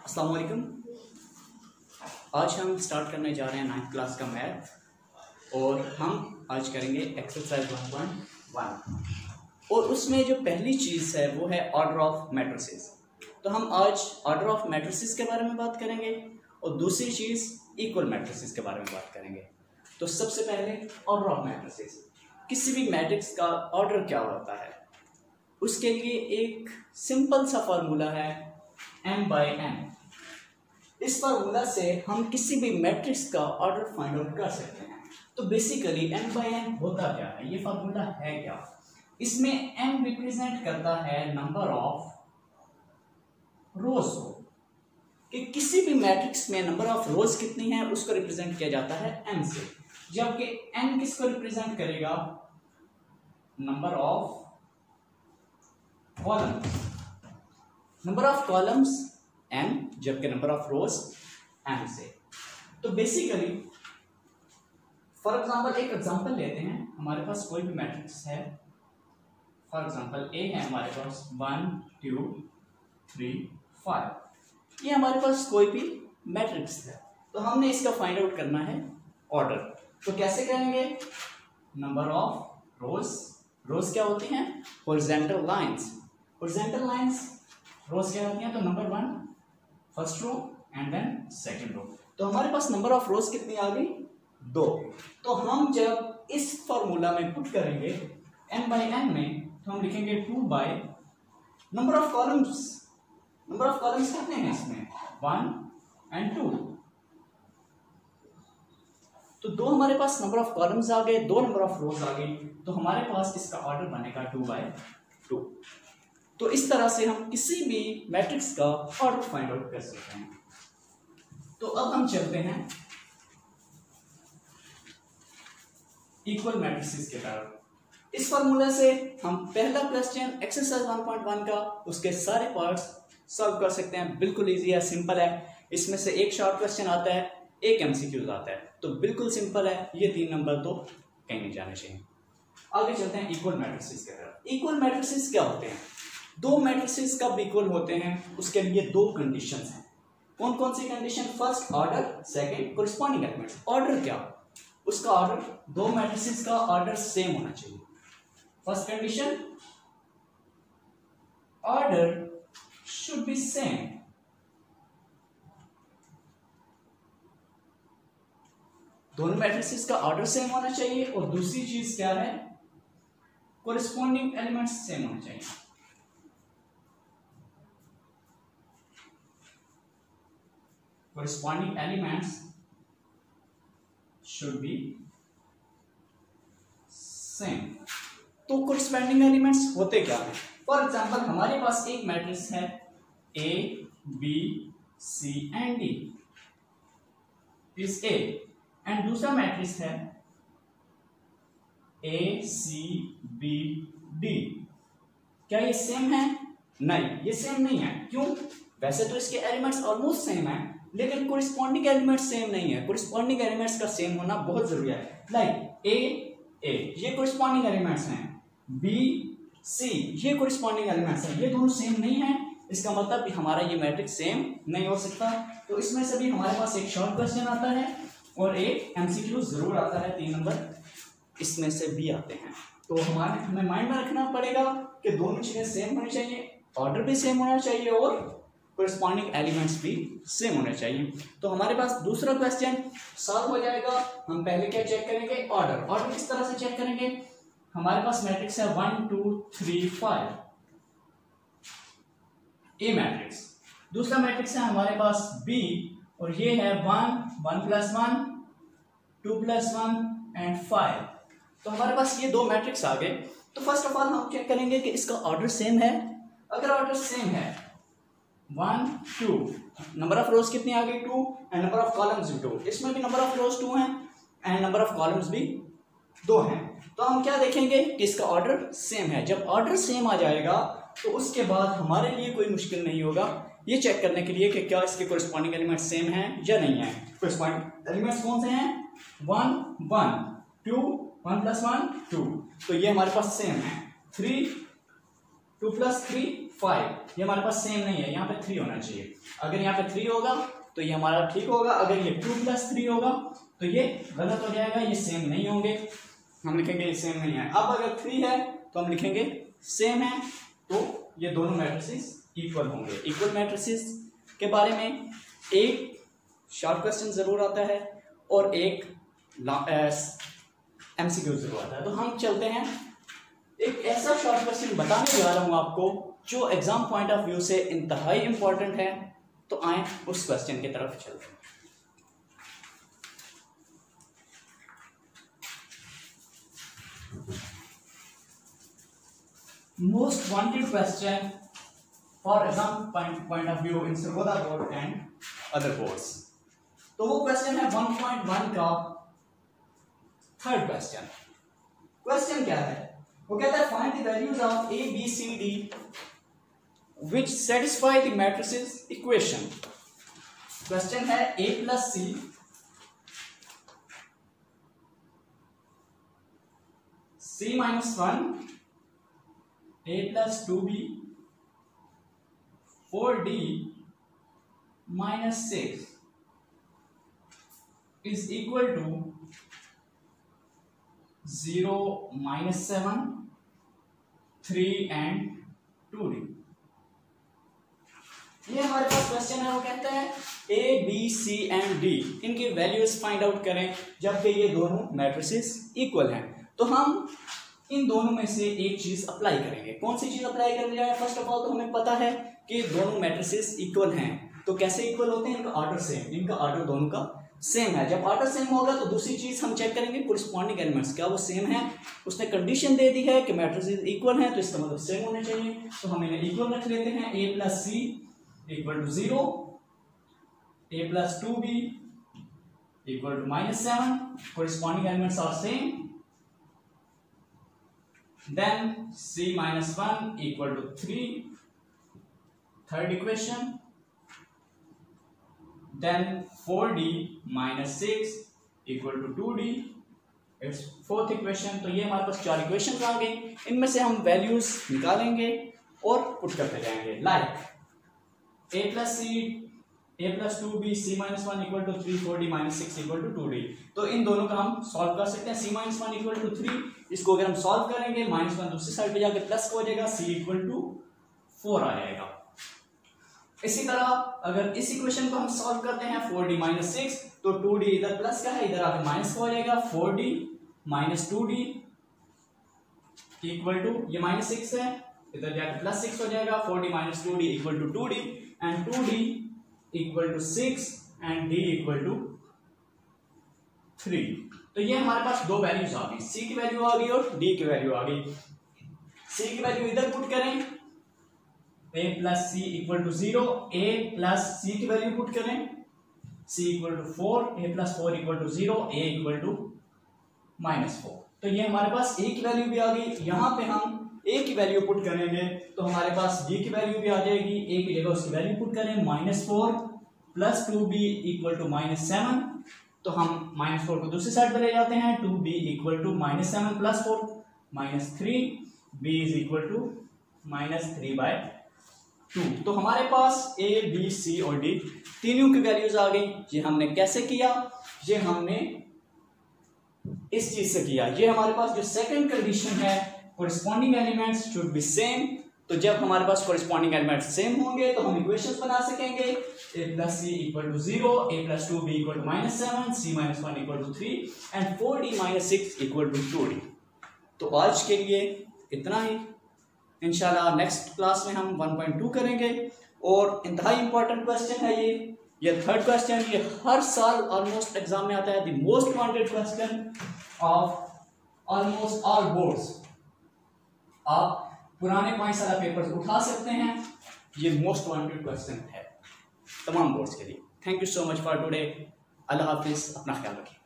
अस्सलाम वालेकुम। आज हम स्टार्ट करने जा रहे हैं 9th क्लास का मैथ और हम आज करेंगे एक्सरसाइज 1.1 और उसमें जो पहली चीज़ है वो है ऑर्डर ऑफ मैट्रिसेस। तो हम आज ऑर्डर ऑफ मैट्रिसेस के बारे में बात करेंगे और दूसरी चीज़ इक्वल मैट्रिसेस के बारे में बात करेंगे। तो सबसे पहले ऑर्डर ऑफ मैट्रिसेस, किसी भी मैट्रिक्स का ऑर्डर क्या होता है उसके लिए एक सिंपल सा फार्मूला है m/n। इस फार्मूला से हम किसी भी मैट्रिक्स का ऑर्डर फाइंड आउट कर सकते हैं। तो बेसिकली m/n होता क्या है, ये फार्मूला है क्या? इसमें m रिप्रेजेंट करता है नंबर ऑफ रोज को, कि किसी भी मैट्रिक्स में नंबर ऑफ रोज कितनी है उसको रिप्रेजेंट किया जाता है m से, जबकि n किसको रिप्रेजेंट करेगा? Number of columns. Number of columns n, जबकि नंबर ऑफ रोज m से। तो बेसिकली फॉर एग्जांपल एक एग्जांपल लेते हैं। हमारे पास कोई भी मैट्रिक्स है, फॉर एग्जांपल a है हमारे पास 1 2 3 5। ये हमारे पास कोई भी मैट्रिक्स है, तो हमने इसका फाइंड आउट करना है ऑर्डर। तो कैसे करेंगे? नंबर ऑफ रोज, रोज क्या होती हैं? Horizontal lines. Horizontal lines rows क्या होती हैं? तो number 1 first row and then second row. तो हमारे पास नंबर ऑफ रोज कितनी आ गई? 2। तो हम जब इस फॉर्मूला में पुट करेंगे m/n में, तो हम लिखेंगे 2 by number of columns. Number of columns कितने हैं इसमें? 1 एंड 2। तो 2 हमारे पास नंबर ऑफ कॉलम्स आ गए, 2 नंबर ऑफ रोज आ गई, तो हमारे पास इसका ऑर्डर बनेगा 2/2। तो इस तरह से हम किसी भी मैट्रिक्स का ऑर्डर फाइंड आउट कर सकते हैं। तो अब हम चलते हैं इक्वल मैट्रिसेस की तरफ। इस फॉर्मूला से हम पहला क्वेश्चन एक्सरसाइज 1.1 का उसके सारे पार्ट्स सॉल्व कर सकते हैं। बिल्कुल इजी है, सिंपल है। इसमें से एक शॉर्ट क्वेश्चन आता है, एक एमसीक्यूज आता है, तो बिल्कुल सिंपल है। ये 3 नंबर तो कहीं नहीं जाने चाहिए। आगे चलते हैं इक्वल मैट्रिसेस की तरफ। इक्वल मैट्रिसेस क्या होते हैं? 2 मैट्रिसेस कब इक्वल होते हैं उसके लिए 2 कंडीशंस हैं। कौन कौन सी condition? First order, second corresponding elements. Order क्या? उसका ऑर्डर, 2 मैट्रिसेस का ऑर्डर सेम होना चाहिए। First condition, order should be same. दोनों मैट्रिसेस का ऑर्डर सेम होना चाहिए। और दूसरी चीज क्या है? कोरिस्पोंडिंग एलिमेंट्स सेम होने चाहिए। corresponding elements should be same। तो corresponding elements होते क्या है? फॉर एग्जाम्पल हमारे पास एक मैट्रिक्स है A B C and D is A, and दूसरा मैट्रिक्स है A C B D। क्या ये सेम है? नहीं, ये सेम नहीं है। क्यों? वैसे तो इसके एलिमेंट्स ऑलमोस्ट सेम है, लेकिन कोरिस्पोंडिंग एलिमेंट्स सेम नहीं है। कोरिस्पोंडिंग एलिमेंट्स का सेम होना बहुत जरूरी है। लाइक ए ये कोरिस्पोंडिंग एलिमेंट्स हैं, बी सी ये कोरिस्पोंडिंग एलिमेंट्स हैं। ये दोनों सेम नहीं है, इसका मतलब कि हमारा ये मैट्रिक्स सेम नहीं हो सकता। तो इसमें से भी हमारे पास एक शॉर्ट क्वेश्चन आता है और एक एमसीक्यू जरूर आता है। 3 नंबर इसमें से भी आते हैं। तो हमें माइंड में रखना पड़ेगा कि दोनों चीजें सेम होनी चाहिए, ऑर्डर भी सेम होना चाहिए और कोरिस्पोंडिंग एलिमेंट्स भी सेम होने चाहिए। तो हमारे पास दूसरा क्वेश्चन सॉल्व हो जाएगा। हम पहले क्या चेक करेंगे? ऑर्डर। ऑर्डर किस तरह से चेक करेंगे? हमारे पास मैट्रिक्स है 1 2 3 5 ए मैट्रिक्स। दूसरा मैट्रिक्स है हमारे पास बी, और ये है 1 1 + 1 2 + 1 एंड 5। तो हमारे पास ये 2 मैट्रिक्स आ गए। तो फर्स्ट ऑफ ऑल हम चेक करेंगे कि इसका ऑर्डर सेम है। अगर ऑर्डर सेम है 1 2, नंबर ऑफ रोज कितनी आ गई? 2, एंड नंबर ऑफ कॉलम्स भी 2। इसमें भी नंबर ऑफ रोज 2 हैं एंड नंबर ऑफ कॉलम्स भी 2 हैं। तो हम क्या देखेंगे कि इसका ऑर्डर सेम है। जब ऑर्डर सेम आ जाएगा तो उसके बाद हमारे लिए कोई मुश्किल नहीं होगा ये चेक करने के लिए कि क्या इसके कोरिस्पोंडिंग एलिमेंट्स सेम हैं या नहीं है। कोरिस्पोंडिंग एलिमेंट्स कौन से हैं? 1 1 2 1 + 1 2। तो ये हमारे पास सेम है। 3 2 + 3 5, ये हमारे पास सेम नहीं है, यहाँ पे 3 होना चाहिए। अगर यहाँ पे 3 होगा तो ये हमारा ठीक होगा, अगर ये 2 + 3 होगा तो ये गलत हो जाएगा, ये सेम नहीं होंगे, हम लिखेंगे ये सेम नहीं है। अब अगर 3 है तो हम लिखेंगे सेम है, तो ये दोनों मैट्रिसेस इक्वल होंगे। इक्वल मैट्रिसेस के बारे में एक शॉर्ट क्वेश्चन जरूर आता है और एक MCQ जरूर आता है। तो हम चलते हैं, एक ऐसा शॉर्ट क्वेश्चन बताने जा रहा हूं आपको जो एग्जाम पॉइंट ऑफ व्यू से इंतहाई इंपॉर्टेंट है। तो आए उस क्वेश्चन की तरफ चलते हैं। Most wanted question for exam point of view in Sargodha board and other boards. तो वो क्वेश्चन है 1.1 का थर्ड क्वेश्चन। क्वेश्चन क्या है? वो कहता है find the values of A, B, C, D which satisfy the matrices equation। Question है A + C C - 1 A + 2B 4D - 6 is equal to 0 - 7 3 and 2D। ये हमारे पास क्वेश्चन है, वो कहता है A, B, C and D इनकी values find out करें जबकि ये दोनों मैट्रिसेस इक्वल हैं। तो हम इन दोनों में से एक चीज अप्लाई करेंगे। कौन सी चीज अप्लाई करने जाए? फर्स्ट ऑफ ऑल तो हमें पता है कि दोनों मैट्रिसेस इक्वल हैं। तो कैसे इक्वल होते हैं? इनका ऑर्डर सेम, इनका ऑर्डर दोनों का सेम है। जब ऑर्डर सेम होगा तो दूसरी चीज हम चेक करेंगे कोरिस्पॉन्डिंग एलिमेंट्स, क्या वो सेम है। उसने कंडीशन दे दी है कि मैट्रिसेस इक्वल हैं, तो इसका मतलब सेम होने चाहिए। तो हम इन्हें इक्वल रख लेते हैं। A + C = 0, A + 2B = -7, corresponding elements are same. Then C - 1 = 3, third equation। Then 4D - 6 = 2D, it's fourth equation. तो ये हमारे पास 4 इक्वेशंस आ गई। इनमें से हम वैल्यूज निकालेंगे और पुट करते जाएंगे। Like A + C A + 2B C - 1 = 3 4D - 6 = 2D। तो इन दोनों का हम सॉल्व कर सकते हैं। C - 1 = 3, इसको अगर हम सॉल्व करेंगे -1 दूसरी साइड पे जाके प्लस हो जाएगा, C = 4 आ जाएगा। इसी तरह अगर इस इक्वेशन को हम सॉल्व करते हैं 4D - 6, तो 2D इधर प्लस का है, इधर आके माइनस का हो जाएगा। 4D - 2D = ये -6 है, इधर जाके +6 हो जाएगा। 4D - 2D = 2D and 2D = 6 and D = 3। तो ये हमारे पास दो वैल्यूज आ गई, C की वैल्यू आ गई और D की वैल्यू आ गई। C की वैल्यू इधर पुट करें, A + C = 0, A + C की वैल्यू पुट करें, C = 4, A + 4 = 0, A = -4। तो ये हमारे पास A की वैल्यू भी आ गई। यहाँ पे हम A की वैल्यू पुट करेंगे तो हमारे पास D की वैल्यू भी आ जाएगी। A की जगह उसकी वैल्यू पुट करें, -4 + 2B = -7। तो हम -4 को दूसरी साइड पर ले जाते हैं। 2B = -7 + 4 -3, B = -3/2। तो हमारे पास A, B, C और D तीनों की वैल्यूज आ गई। ये हमने कैसे किया? ये हमने इस चीज से किया। ये हमारे पास जो सेकंड कंडीशन है, corresponding elements should be same. तो जब हमारे पास कोरिस्पॉन्डिंग एलिमेंट्स सेम होंगे तो हम इक्वेशंस बना सकेंगे। A + C = 0, A + 2B = -7, C - 1 = 3 and 4D - 6 = 2D। तो आज के लिए इतना ही। इंशाल्लाह नेक्स्ट क्लास में हम 1.2 करेंगे और इंतहाई इंपॉर्टेंट क्वेश्चन है ये थर्ड क्वेश्चन। ये हर साल ऑलमोस्ट एग्जाम में आता है। The most wanted question of almost all boards. आप पुराने 5 साल पेपर्स उठा सकते हैं, ये मोस्ट वांटेड क्वेश्चन है तमाम बोर्ड्स के लिए। Thank you so much for today. अल्लाह हाफिज, अपना ख्याल रखिए।